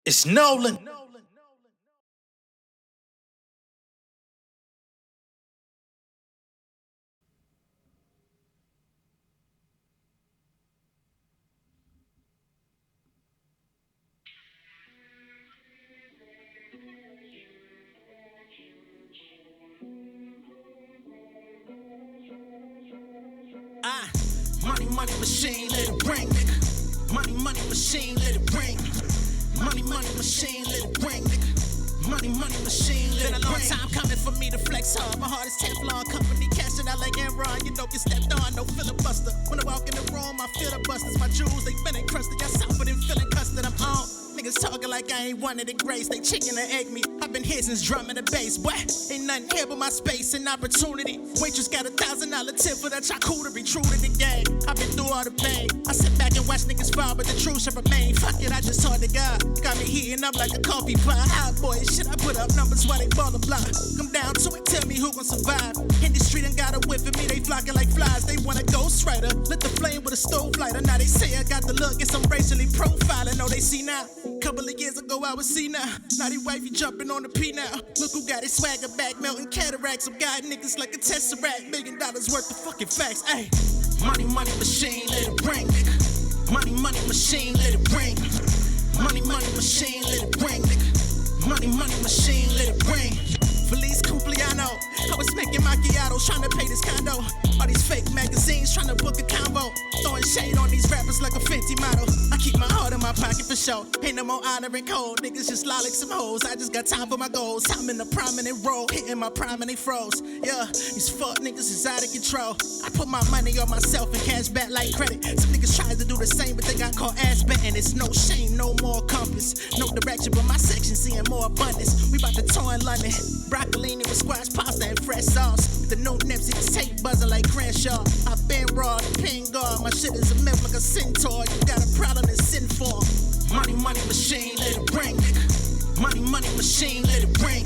It's Nolan. Money machine, let it ring, nigga. Money machine, let it ring. Money machine, let it ring, nigga. Money machine, let it ring. Been a long time coming for me to flex hard. My heart is Teflon company, cashing out like Armon. You know, get stepped on, no filibuster. When I walk in the room, I feel the busters. My jewels, they been encrusted. Y'all suffer them feeling custard. I'm on. Niggas talking like I ain't one of the greats. They chicken and egg me. I've been here since drum and the bass. What? Ain't nothing here but my space and opportunity. Waitress got $1,000 tip for that charcuterie. True to the game. I've been through all the pain. I sit back and watch niggas fall, but the truth should remain. Fuck it, I just taught the God. Got me heating up like a coffee pot. Hot boy, shit, I put up numbers while they ball the block. Come down to it, tell me who gon' survive. In the street and got a whip for me, they flocking like flies. They want a ghostwriter. Lit the flame with a stove lighter. Now they say I got the look, guess I'm racially profiling. No, they see now. Couple of years ago, I was see now. Now they wifey jumping on the P now. Look who got his swagger back, melting cataracts. Some guy niggas like a tesseract. $1 million worth of fucking facts. Ayy. Money machine, let it ring, nigga. Money machine, let it ring. Money machine, let it ring, nigga. Money machine, let it ring. Feliz Cumpleaños. I was making macchiatos, trying to pay this condo. All these fake magazines trying to book a combo. Throwing shade on these rappers like a Fenty model. I keep my heart in my pocket for sure. Ain't no more honoring cold. Niggas just lie like some hoes. I just got time for my goals. I'm in a prominent role, hitting my prime and they froze. Yeah, these fuck niggas is out of control. I put my money on myself and cash back like credit. Some niggas tried to do the same, but they got caught ass betting. It's no shame, no more compass. No direction, but my section seeing more abundance. We bout to tour in London. Broccolini with squash pasta and fresh sauce. The new Nipsey, the tape buzzing like Crenshaw. I've been raw, the pin guard. My shit is a myth like a centaur. You got a problem to sin for. Money machine, let it ring, nigga. Money machine, let it ring.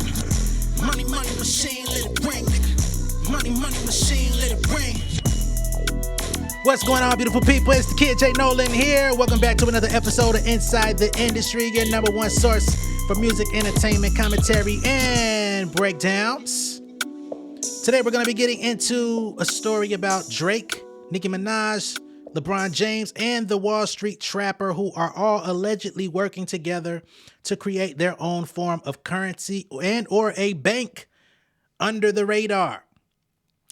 Money machine, let it ring, nigga. Money machine, let it ring. What's going on, beautiful people? It's the kid J Nolan here. Welcome back to another episode of Inside the Industry, your number one source for music, entertainment, commentary, and breakdowns. Today we're going to be getting into a story about Drake, Nicki Minaj, LeBron James, and the Wall Street Trapper, who are all allegedly working together to create their own form of currency and or a bank under the radar.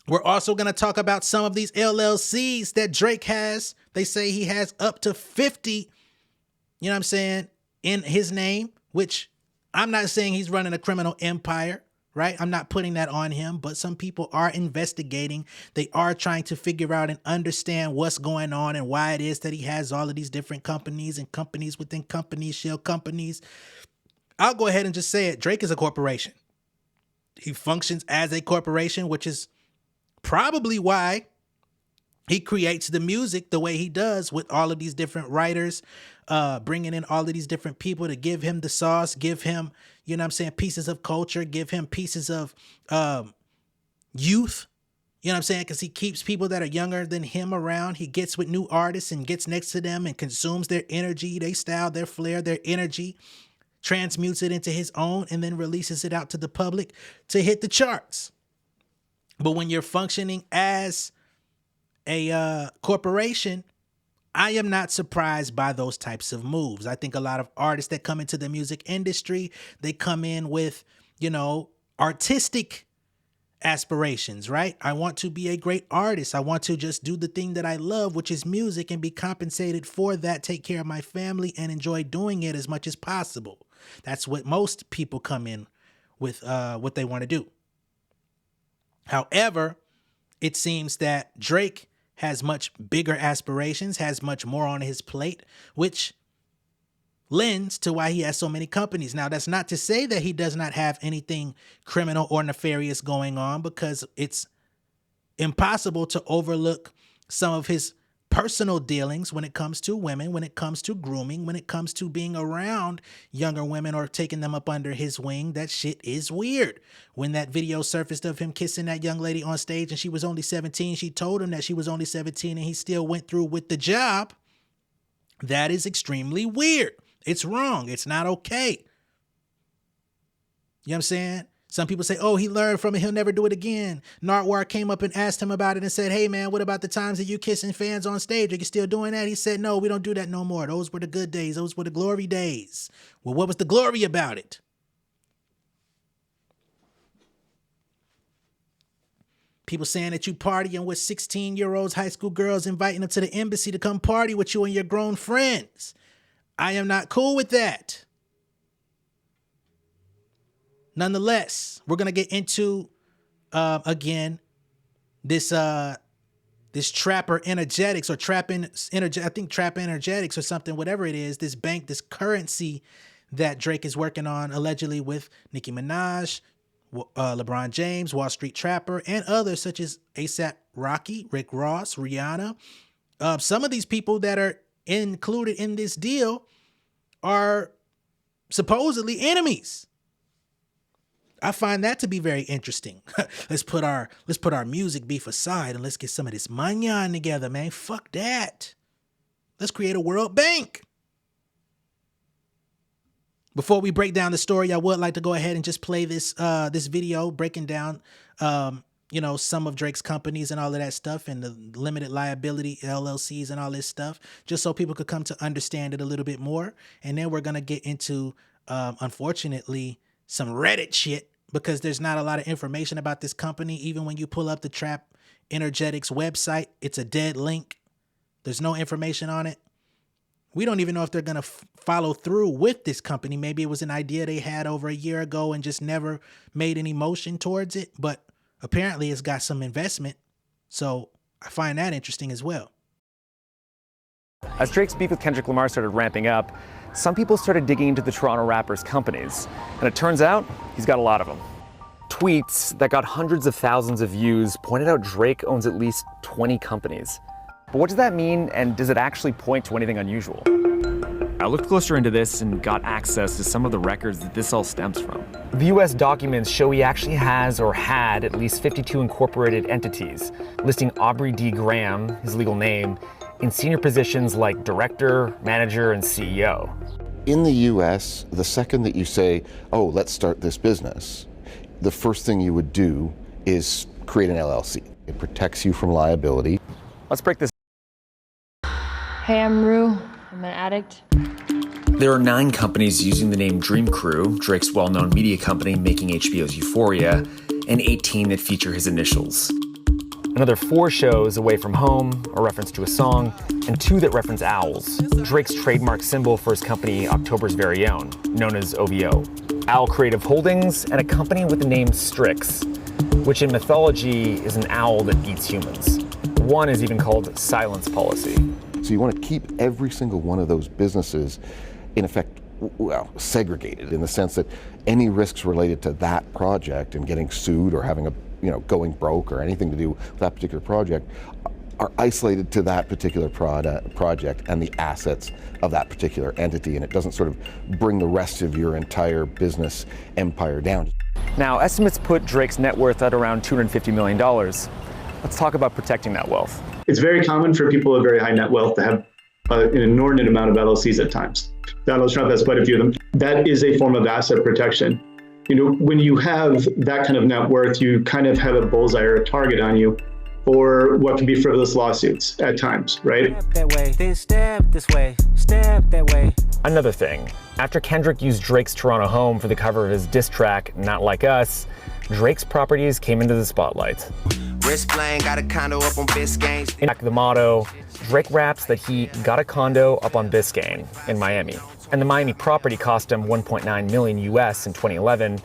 We're also going to talk about some of these LLCs that Drake has. They say he has up to 50, you know what I'm saying, in his name, which I'm not saying he's running a criminal empire, right? I'm not putting that on him, but some people are investigating. They are trying to figure out and understand what's going on and why it is that he has all of these different companies and companies within companies, shell companies. I'll go ahead and just say it. Drake is a corporation. He functions as a corporation, which is probably why he creates the music the way he does with all of these different writers, bringing in all of these different people to give him the sauce, give him, you know what I'm saying, pieces of culture, give him pieces of youth, you know what I'm saying, because he keeps people that are younger than him around. He gets with new artists and gets next to them and consumes their energy, their style, their flair, their energy, transmutes it into his own, and then releases it out to the public to hit the charts. But when you're functioning as a corporation, I am not surprised by those types of moves. I think a lot of artists that come into the music industry, they come in with, you know, artistic aspirations, right? I want to be a great artist. I want to just do the thing that I love, which is music, and be compensated for that, take care of my family, and enjoy doing it as much as possible. That's what most people come in with, what they want to do. However, it seems that Drake has much bigger aspirations, has much more on his plate, which lends to why he has so many companies. Now, that's not to say that he does not have anything criminal or nefarious going on, because it's impossible to overlook some of his personal dealings when it comes to women, when it comes to grooming, when it comes to being around younger women or taking them up under his wing. That shit is weird. When that video surfaced of him kissing that young lady on stage and she was only 17, she told him that she was only 17 and he still went through with the job. That is extremely weird. It's wrong. It's not okay. You know what I'm saying? Some people say, oh, he learned from it. He'll never do it again. Nardwar came up and asked him about it and said, hey, man, what about the times that you kissing fans on stage? Are you still doing that? He said, no, we don't do that no more. Those were the good days. Those were the glory days. Well, what was the glory about it? People saying that you partying with 16-year-olds, high school girls, inviting them to the embassy to come party with you and your grown friends. I am not cool with that. Nonetheless, we're gonna get into again this Trappenergetix or I think Trappenergetix or something, whatever it is. This Banq, this currency that Drake is working on allegedly with Nicki Minaj, LeBron James, Wallstreet Trapper, and others such as ASAP Rocky, Rick Ross, Rihanna. Some of these people that are included in this deal are supposedly enemies. I find that to be very interesting. Let's put our music beef aside and let's get some of this manyan together, man. Fuck that. Let's create a World Banq. Before we break down the story, I would like to go ahead and just play this this video breaking down some of Drake's companies and all of that stuff and the limited liability LLCs and all this stuff, just so people could come to understand it a little bit more. And then we're gonna get into unfortunately some Reddit shit, because there's not a lot of information about this company. Even when you pull up the Trappenergetix website, it's a dead link. There's no information on it. We don't even know if they're going to follow through with this company. Maybe it was an idea they had over a year ago and just never made any motion towards it. But apparently it's got some investment. So I find that interesting as well. As Drake's beef with Kendrick Lamar started ramping up, some people started digging into the Toronto rapper's companies. And it turns out he's got a lot of them. Tweets that got hundreds of thousands of views pointed out Drake owns at least 20 companies. But what does that mean, and does it actually point to anything unusual? I looked closer into this and got access to some of the records that this all stems from. The US documents show he actually has or had at least 52 incorporated entities, listing Aubrey D. Graham, his legal name, in senior positions like director, manager, and CEO. In the US, the second that you say, oh, let's start this business, the first thing you would do is create an LLC. It protects you from liability. Let's break this. Hey, I'm Rue. I'm an addict. There are 9 companies using the name Dream Crew, Drake's well-known media company making HBO's Euphoria, and 18 that feature his initials. Another 4 shows, Away From Home, a reference to a song, and 2 that reference owls, Drake's trademark symbol for his company October's Very Own, known as OVO. Owl Creative Holdings, and a company with the name Strix, which in mythology is an owl that eats humans. One is even called Silence Policy. So you want to keep every single one of those businesses, in effect, well, segregated in the sense that any risks related to that project and getting sued or having going broke or anything to do with that particular project are isolated to that particular project and the assets of that particular entity, and it doesn't sort of bring the rest of your entire business empire down. Now, estimates put Drake's net worth at around $250 million. Let's talk about protecting that wealth. It's very common for people with very high net wealth to have an inordinate amount of LLCs at times. Donald Trump has quite a few of them. That is a form of asset protection. When you have that kind of net worth, you kind of have a bullseye or a target on you for what can be frivolous lawsuits at times, right? Step that way, then step this way, step that way. Another thing, after Kendrick used Drake's Toronto home for the cover of his diss track, Not Like Us, Drake's properties came into the spotlight. Wrist playing, got a condo up on Biscayne. In the motto, Drake raps that he got a condo up on Biscayne in Miami. And the Miami property cost him $1.9 million US in 2011,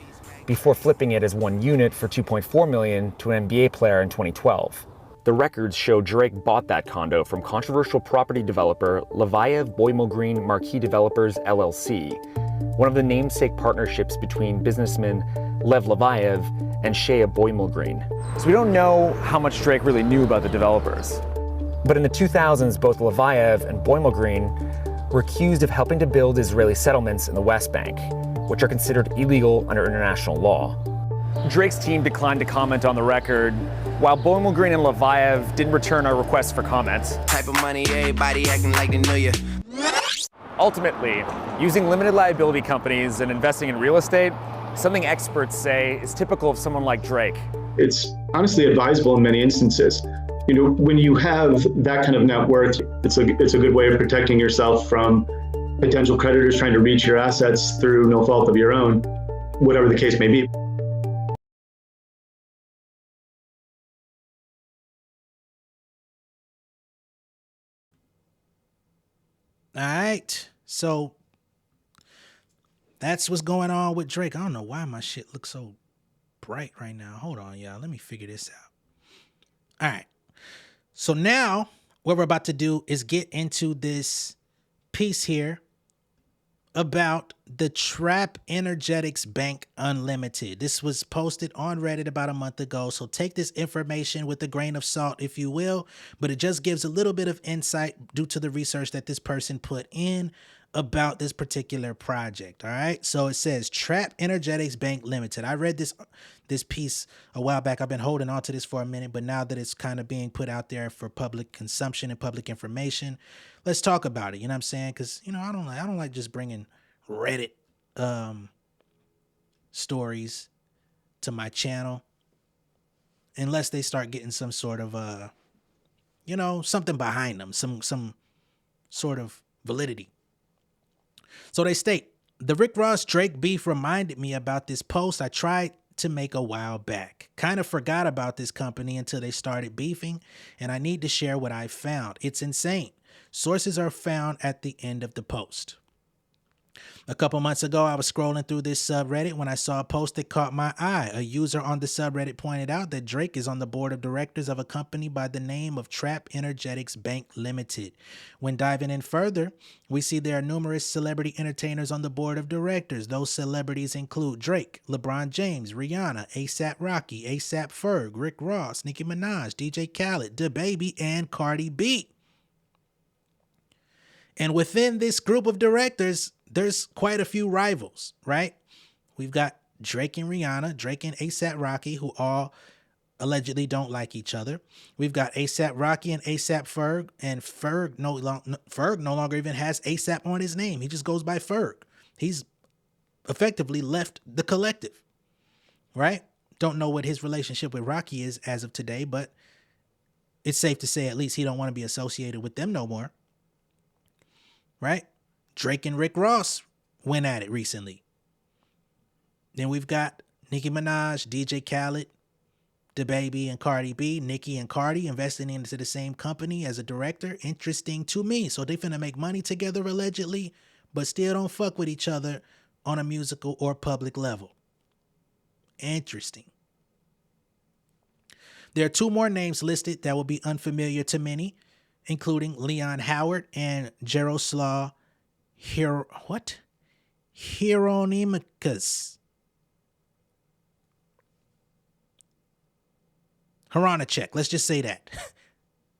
before flipping it as one unit for $2.4 million to an NBA player in 2012. The records show Drake bought that condo from controversial property developer Levayev Boimel Marquee Developers LLC, one of the namesake partnerships between businessmen Lev Levayev and Shea Boimel. So we don't know how much Drake really knew about the developers. But in the 2000s, both Levayev and Boimel were accused of helping to build Israeli settlements in the West Bank, which are considered illegal under international law. Drake's team declined to comment on the record, while Boimel and Levayev didn't return our requests for comments. Type of money, everybody acting like they knew you. Ultimately, using limited liability companies and investing in real estate, something experts say is typical of someone like Drake. It's honestly advisable in many instances. When you have that kind of net worth, it's a good way of protecting yourself from potential creditors trying to reach your assets through no fault of your own, whatever the case may be. All right. So that's what's going on with Drake. I don't know why my shit looks so bright right now. Hold on, y'all. Let me figure this out. All right. So now what we're about to do is get into this piece here about the Trappenergetix Banq Unlimited. This was posted on Reddit about a month ago, so take this information with a grain of salt, if you will, but it just gives a little bit of insight due to the research that this person put in about this particular project. All right, so it says Trappenergetix Banq Limited. I read this piece a while back. I've been holding on to this for a minute, but now that it's kind of being put out there for public consumption and public information, let's talk about it. You know what I'm saying? Because I don't like just bringing Reddit stories to my channel unless they start getting some sort of something behind them, some sort of validity. So they state, the Rick Ross Drake beef reminded me about this post I tried to make a while back. Kind of forgot about this company until they started beefing, and I need to share what I found. It's insane. Sources are found at the end of the post. A couple months ago, I was scrolling through this subreddit when I saw a post that caught my eye. A user on the subreddit pointed out that Drake is on the board of directors of a company by the name of Trappenergetix Banq Limited. When diving in further, we see there are numerous celebrity entertainers on the board of directors. Those celebrities include Drake, LeBron James, Rihanna, A$AP Rocky, A$AP Ferg, Rick Ross, Nicki Minaj, DJ Khaled, DaBaby, and Cardi B. And within this group of directors, there's quite a few rivals, right? We've got Drake and Rihanna, Drake and A$AP Rocky, who all allegedly don't like each other. We've got A$AP Rocky and A$AP Ferg, and Ferg no longer even has A$AP on his name. He just goes by Ferg. He's effectively left the collective, right? Don't know what his relationship with Rocky is as of today, but it's safe to say at least he don't want to be associated with them no more, right? Drake and Rick Ross went at it recently. Then we've got Nicki Minaj, DJ Khaled, DaBaby, and Cardi B. Nicki and Cardi investing into the same company as a director. Interesting to me. So they finna make money together allegedly, but still don't fuck with each other on a musical or public level. Interesting. There are two more names listed that will be unfamiliar to many, including Leon Howard and Jaroslaw Hieronymicus. Haranachek. Let's just say that.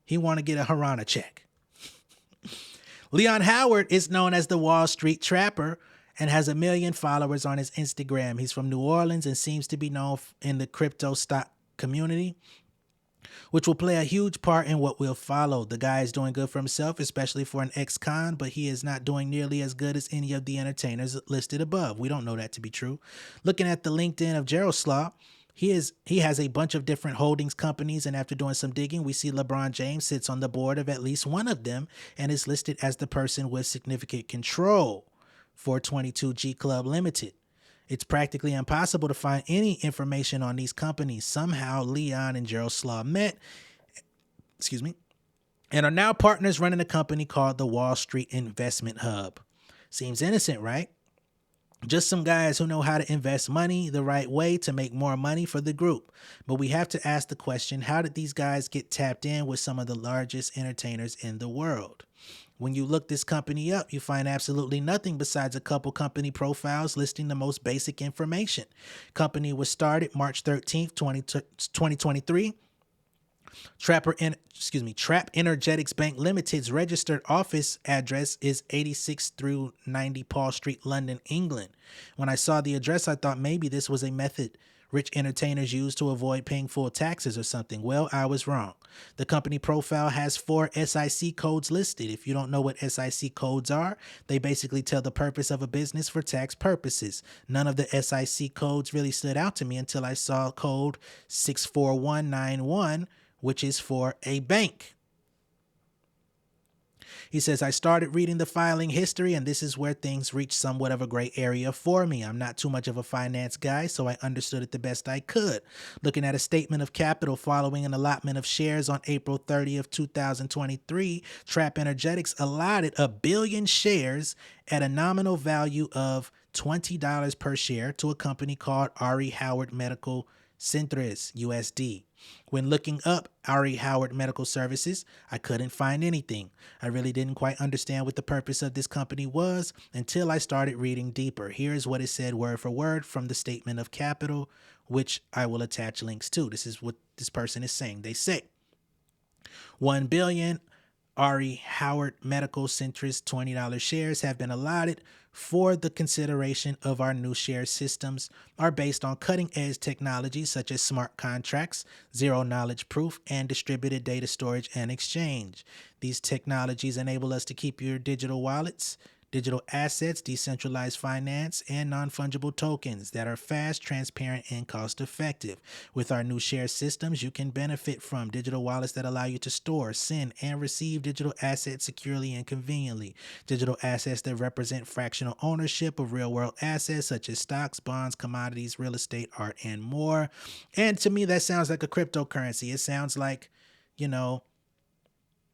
He want to get a Haranachek. Leon Howard is known as the Wall Street Trapper and has 1 million followers on his Instagram. He's from New Orleans and seems to be known in the crypto stock community, which will play a huge part in what will follow. The guy is doing good for himself, especially for an ex-con, but he is not doing nearly as good as any of the entertainers listed above. We don't know that to be true. Looking at the LinkedIn of Jaroslaw, he has a bunch of different holdings companies, and after doing some digging, we see LeBron James sits on the board of at least one of them and is listed as the person with significant control for 22G Club Limited. It's practically impossible to find any information on these companies. Somehow Leon and Jaroslaw met, and are now partners running a company called the Wall Street Investment Hub. Seems innocent, right? Just some guys who know how to invest money the right way to make more money for the group. But we have to ask the question, how did these guys get tapped in with some of the largest entertainers in the world? When you look this company up, you find absolutely nothing besides a couple company profiles listing the most basic information. Company was started March 13th, 2023. Trappenergetix Banq Limited's registered office address is 86 through 90 Paul Street, London, England. When I saw the address, I thought maybe this was a method rich entertainers use to avoid paying full taxes or something. Well, I was wrong. The company profile has 4 SIC codes listed. If you don't know what SIC codes are, they basically tell the purpose of a business for tax purposes. None of the SIC codes really stood out to me until I saw code 64191, which is for a bank. He says, I started reading the filing history, and this is where things reach somewhat of a gray area for me. I'm not too much of a finance guy, so I understood it the best I could. Looking at a statement of capital following an allotment of shares on April 30th, 2023, Trappenergetix allotted 1 billion shares at a nominal value of $20 per share to a company called Ari Howard Medical Centers, USD. When looking up Ari Howard Medical Services, I couldn't find anything. I really didn't quite understand what the purpose of this company was until I started reading deeper. Here's what it said word for word from the statement of capital, which I will attach links to. This is what this person is saying. They say 1 billion Ari Howard Medical Centers $20 shares have been allotted for the consideration of our new share systems are based on cutting-edge technologies such as smart contracts, zero-knowledge proof, and distributed data storage and exchange. These technologies enable us to keep your digital wallets, digital assets, decentralized finance, and non-fungible tokens that are fast, transparent, and cost-effective. With our new share systems, you can benefit from digital wallets that allow you to store, send, and receive digital assets securely and conveniently. Digital assets that represent fractional ownership of real-world assets such as stocks, bonds, commodities, real estate, art, and more. And to me, that sounds like a cryptocurrency. It sounds like, you know,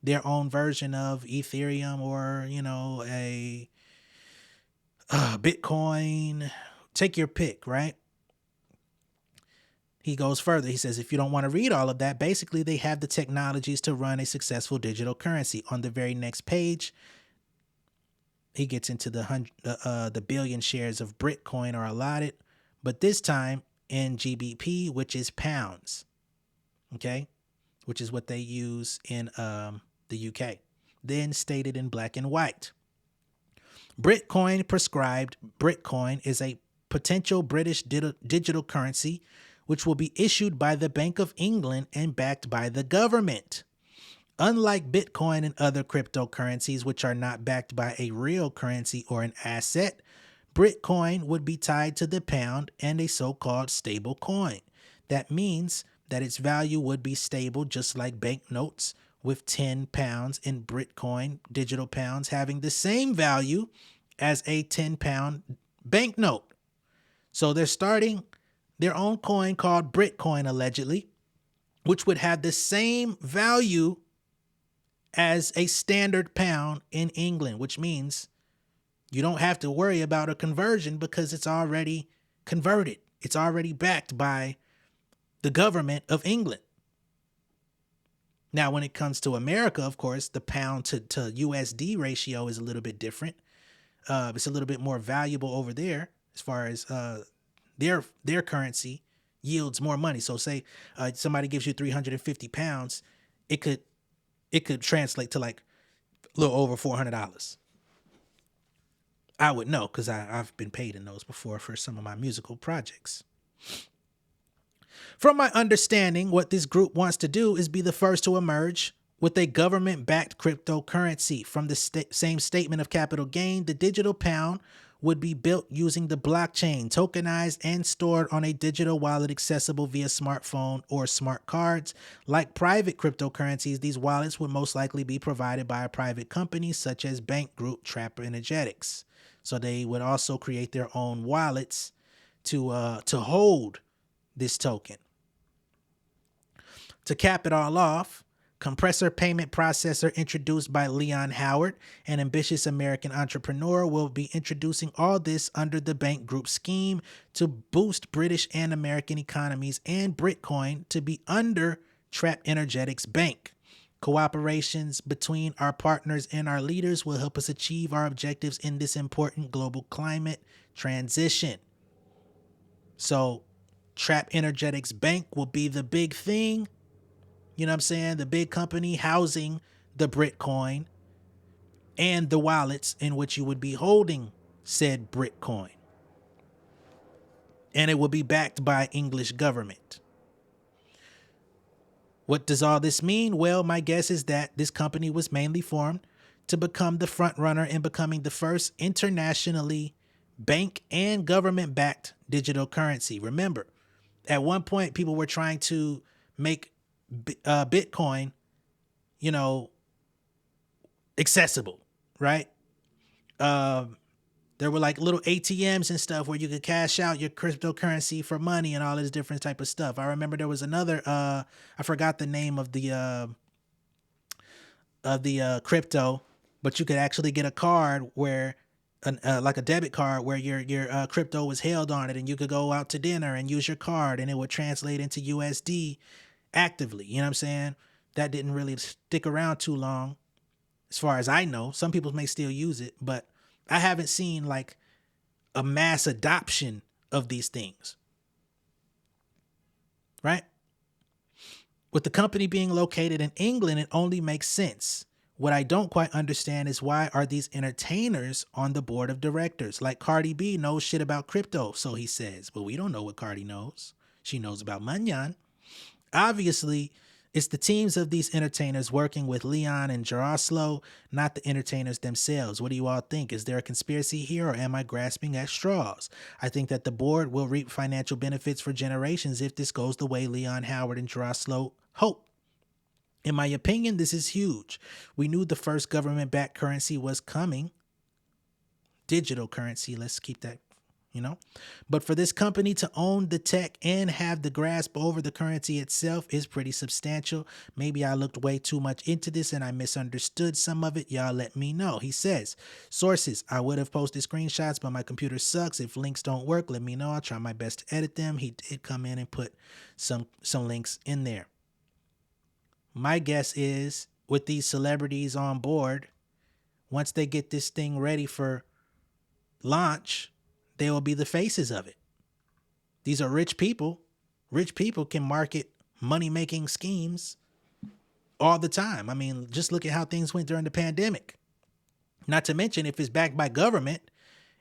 their own version of Ethereum or, you know, a Bitcoin. Take your pick, right? He goes further. He says, if you don't want to read all of that, basically they have the technologies to run a successful digital currency. On the very next page, he gets into the billion shares of Bitcoin are allotted, but this time in GBP, which is pounds, okay, which is what they use in the UK, then stated in black and white. Bitcoin prescribed. Bitcoin is a potential British digital currency which will be issued by the Bank of England and backed by the government. Unlike Bitcoin and other cryptocurrencies which are not backed by a real currency or an asset, Bitcoin would be tied to the pound and a so-called stable coin. That means that its value would be stable just like banknotes, with 10 pounds in Bitcoin digital pounds having the same value as a 10-pound banknote. So they're starting their own coin called Bitcoin, allegedly, which would have the same value as a standard pound in England, which means you don't have to worry about a conversion because it's already converted. It's already backed by the government of England. Now, when it comes to America, of course, the pound to USD ratio is a little bit different. It's a little bit more valuable over there as far as their currency yields more money. So say somebody gives you 350 pounds, it could translate to like a little over $400. I would know because I've been paid in those before for some of my musical projects. From my understanding, what this group wants to do is be the first to emerge with a government-backed cryptocurrency. From the same statement of capital gain, the digital pound would be built using the blockchain, tokenized and stored on a digital wallet accessible via smartphone or smart cards. Like private cryptocurrencies, these wallets would most likely be provided by a private company such as Banq Group Trappenergetix. So they would also create their own wallets to hold this token. To cap it all off, compressor payment processor introduced by Leon Howard, an ambitious American entrepreneur, will be introducing all this under the Banq Group scheme to boost British and American economies, and Bitcoin to be under Trappenergetix Banq. Cooperations between our partners and our leaders will help us achieve our objectives in this important global climate transition. So Trappenergetix Banq will be the big thing. You know what I'm saying? The big company housing the Bitcoin and the wallets in which you would be holding said Bitcoin. and it will be backed by English government. What does all this mean? Well, my guess is that this company was mainly formed to become the front runner in becoming the first internationally bank and government-backed digital currency. Remember, at one point, people were trying to make Bitcoin, accessible, right? There were like little ATMs and stuff where you could cash out your cryptocurrency for money and all this different type of stuff. I remember there was another, I forgot the name of the crypto, but you could actually get a card where, like a debit card where your crypto was held on it, and you could go out to dinner and use your card and it would translate into USD actively. You know what I'm saying? That didn't really stick around too long, as far as I know. Some people may still use it, but I haven't seen like a mass adoption of these things, right? With the company being located in England, it only makes sense. What I don't quite understand is why are these entertainers on the board of directors? Like Cardi B knows shit about crypto, so he says, but we don't know what Cardi knows. She knows about Manyan. Obviously, it's the teams of these entertainers working with Leon and Jaroslo, not the entertainers themselves. What do you all think? Is there a conspiracy here, or am I grasping at straws? I think that the board will reap financial benefits for generations if this goes the way Leon Howard and Jaroslo hope. In my opinion, this is huge. We knew the first government-backed currency was coming. Digital currency, let's keep that, But for this company to own the tech and have the grasp over the currency itself is pretty substantial. Maybe I looked way too much into this and I misunderstood some of it. Y'all let me know. He says, sources, I would have posted screenshots, but my computer sucks. If links don't work, let me know. I'll try my best to edit them. He did come in and put some links in there. My guess is with these celebrities on board, once they get this thing ready for launch, they will be the faces of it. These are rich people. Rich people can market money-making schemes all the time. I mean, just look at how things went during the pandemic. Not to mention if it's backed by government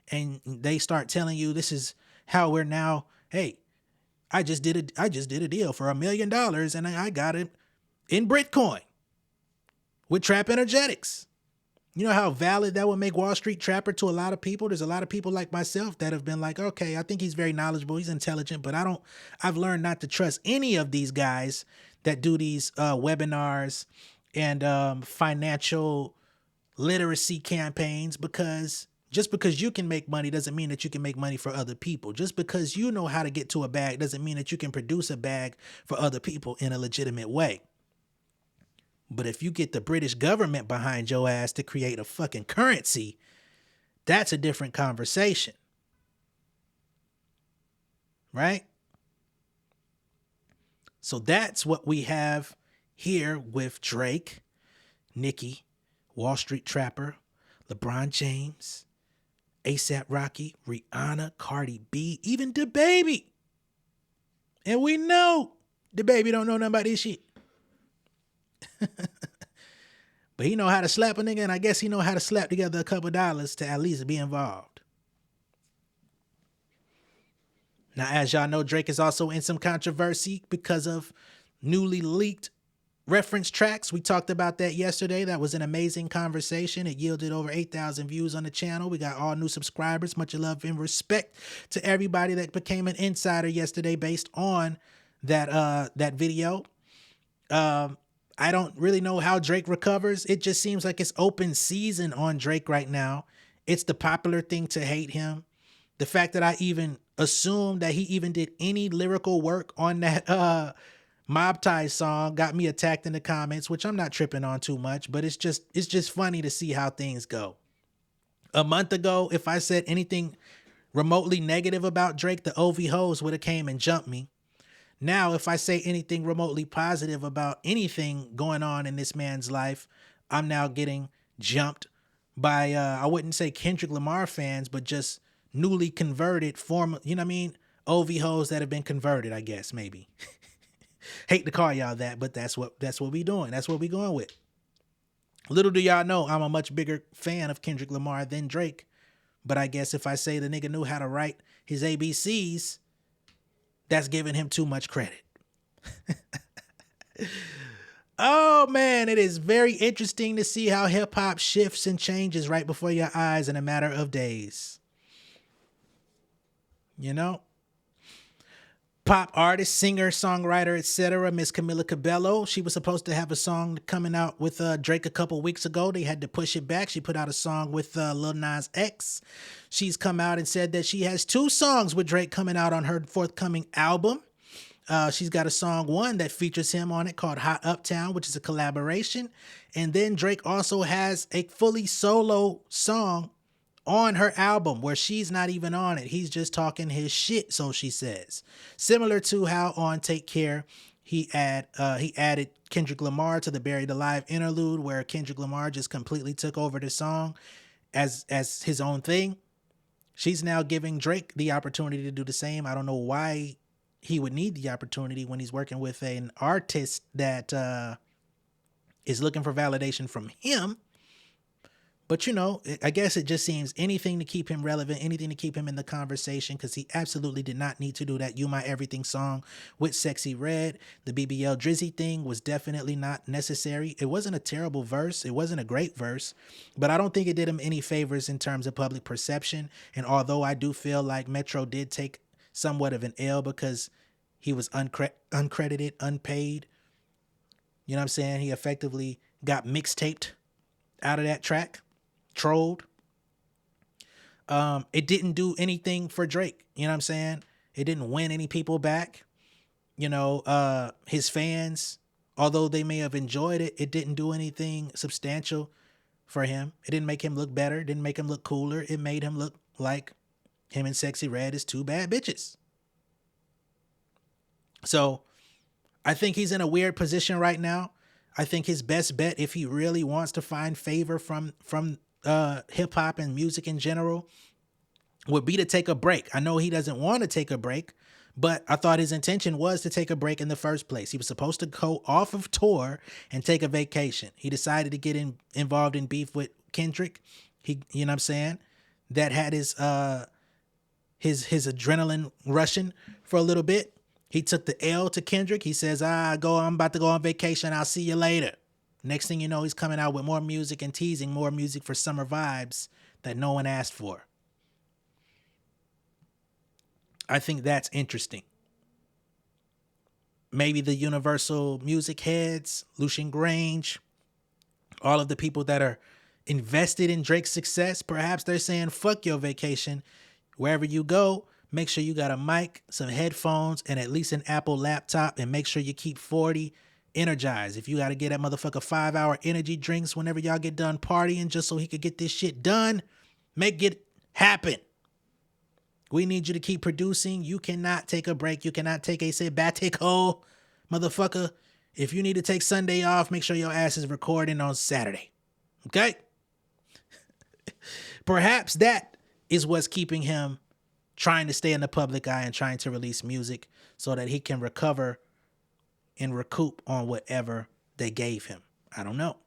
and they start telling you this is how we're now, hey, I just did a deal for $1 million and I got it in Bitcoin with Trappenergetix. You know how valid that would make Wall Street Trapper to a lot of people? There's a lot of people like myself that have been like, okay, I think he's very knowledgeable, he's intelligent, but I've learned not to trust any of these guys that do these webinars and financial literacy campaigns, because just because you can make money doesn't mean that you can make money for other people. Just because you know how to get to a bag doesn't mean that you can produce a bag for other people in a legitimate way. But if you get the British government behind your ass to create a fucking currency, that's a different conversation. Right? So that's what we have here with Drake, Nicki, Wall Street Trapper, LeBron James, A$AP Rocky, Rihanna, Cardi B, even DaBaby. And we know DaBaby don't know nothing about this shit. But he know how to slap a nigga, and I guess he know how to slap together a couple dollars to at least be involved. Now, as y'all know, Drake is also in some controversy because of newly leaked reference tracks. We talked about that yesterday. That was an amazing conversation. It yielded over 8,000 views on the channel. We got all new subscribers. Much love and respect to everybody that became an insider yesterday based on that video. I don't really know how Drake recovers. It just seems like it's open season on Drake right now. It's the popular thing to hate him. The fact that I even assumed that he even did any lyrical work on that Mob Ties song got me attacked in the comments, which I'm not tripping on too much, but it's just funny to see how things go. A month ago, if I said anything remotely negative about Drake, the OV hoes would have came and jumped me. Now, if I say anything remotely positive about anything going on in this man's life, I'm now getting jumped by, I wouldn't say Kendrick Lamar fans, but just newly converted OV hoes that have been converted, I guess, maybe. Hate to call y'all that, but that's what we doing. That's what we going with. Little do y'all know, I'm a much bigger fan of Kendrick Lamar than Drake. But I guess if I say the nigga knew how to write his ABCs, that's giving him too much credit. Oh man, it is very interesting to see how hip hop shifts and changes right before your eyes in a matter of days. You know? Pop artist, singer, songwriter, etc. Miss Camila Cabello. She was supposed to have a song coming out with Drake a couple weeks ago. They had to push it back. She put out a song with Lil Nas X. She's come out and said that she has 2 songs with Drake coming out on her forthcoming album. She's got a song 1 that features him on it called Hot Uptown, which is a collaboration. And then Drake also has a fully solo song on her album where she's not even on it. He's just talking his shit, so she says. Similar to how on Take Care, he added Kendrick Lamar to the Buried Alive interlude, where Kendrick Lamar just completely took over the song as his own thing. She's now giving Drake the opportunity to do the same. I don't know why he would need the opportunity when he's working with an artist that is looking for validation from him. But, you know, I guess it just seems anything to keep him relevant, anything to keep him in the conversation, because he absolutely did not need to do that You My Everything song with Sexy Red. The BBL Drizzy thing was definitely not necessary. It wasn't a terrible verse. It wasn't a great verse, but I don't think it did him any favors in terms of public perception. And although I do feel like Metro did take somewhat of an L because he was uncredited, unpaid, you know what I'm saying? He effectively got mixtaped out of that track. Trolled. It didn't do anything for Drake. You know what I'm saying? It didn't win any people back. You know, his fans, although they may have enjoyed it, it didn't do anything substantial for him. It didn't make him look better. It didn't make him look cooler. It made him look like him and Sexy Red is 2 bad bitches. So I think he's in a weird position right now. I think his best bet, if he really wants to find favor from hip hop and music in general, would be to take a break. I know he doesn't want to take a break, but I thought his intention was to take a break in the first place. He was supposed to go off of tour and take a vacation. He decided to get involved in beef with Kendrick. You know what I'm saying? That had his adrenaline rushing for a little bit. He took the L to Kendrick. He says, I'm about to go on vacation. I'll see you later. Next thing you know, he's coming out with more music and teasing more music for summer vibes that no one asked for. I think that's interesting. Maybe the Universal Music heads, Lucian Grange, all of the people that are invested in Drake's success, perhaps they're saying, fuck your vacation. Wherever you go, make sure you got a mic, some headphones, and at least an Apple laptop, and make sure you keep 40 energized. If you got to get that motherfucker 5-hour energy drinks whenever y'all get done partying just so he could get this shit done, make it happen. We need you to keep producing. You cannot take a break. You cannot take a sabbatical, motherfucker. If you need to take Sunday off, make sure your ass is recording on Saturday. Okay? Perhaps that is what's keeping him trying to stay in the public eye and trying to release music so that he can recover and recoup on whatever they gave him. I don't know.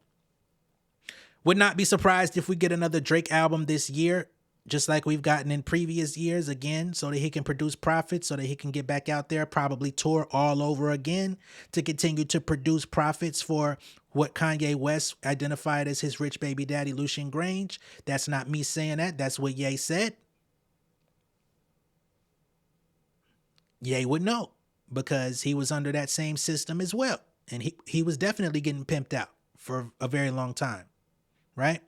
Would not be surprised if we get another Drake album this year, just like we've gotten in previous years again, so that he can produce profits, so that he can get back out there, probably tour all over again to continue to produce profits for what Kanye West identified as his rich baby daddy, Lucian Grange. That's not me saying that. That's what Ye said. Ye would know because he was under that same system as well. And he was definitely getting pimped out for a very long time, right?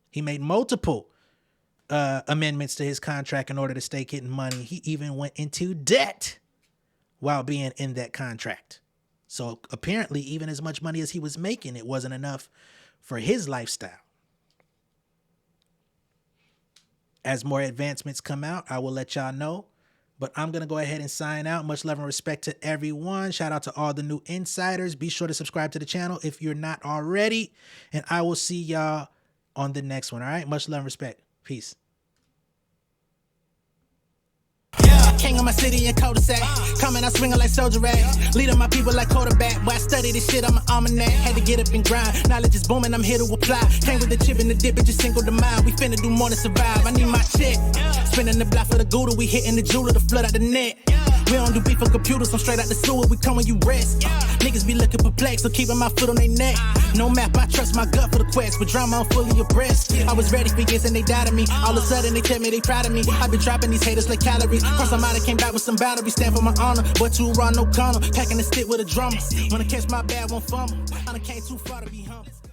He made multiple amendments to his contract in order to stay getting money. He even went into debt while being in that contract. So apparently, even as much money as he was making, it wasn't enough for his lifestyle. As more advancements come out, I will let y'all know. But I'm going to go ahead and sign out. Much love and respect to everyone. Shout out to all the new insiders. Be sure to subscribe to the channel if you're not already. And I will see y'all on the next one. All right? Much love and respect. Peace. King of my city and cul-de-sac. Coming out swinging like soldier rag. Leading my people like quarterback. Boy, I study this shit, I'm an almanac. Had to get up and grind. Knowledge is booming, I'm here to apply. Came with the chip and the dip, it just single the mind. We finna do more than survive. I need my check. Spinning the block for the Gouda, we hitting the jeweler to flood out the net. We don't do beef for computers, I'm straight out the sewer, we come when you rest. Niggas be looking perplexed, so keeping my foot on their neck. No map, I trust my gut for the quest. With drama, I'm fully abreast. I was ready for years and they doubted me. All of a sudden, they tell me they proud of me. I been dropping these haters like calories. Cross them out, I came back with some boundaries. Stand for my honor, but too raw, no corner. Packing the stick with a drummer. Wanna catch my bad, won't fumble. I done came too far to be humble.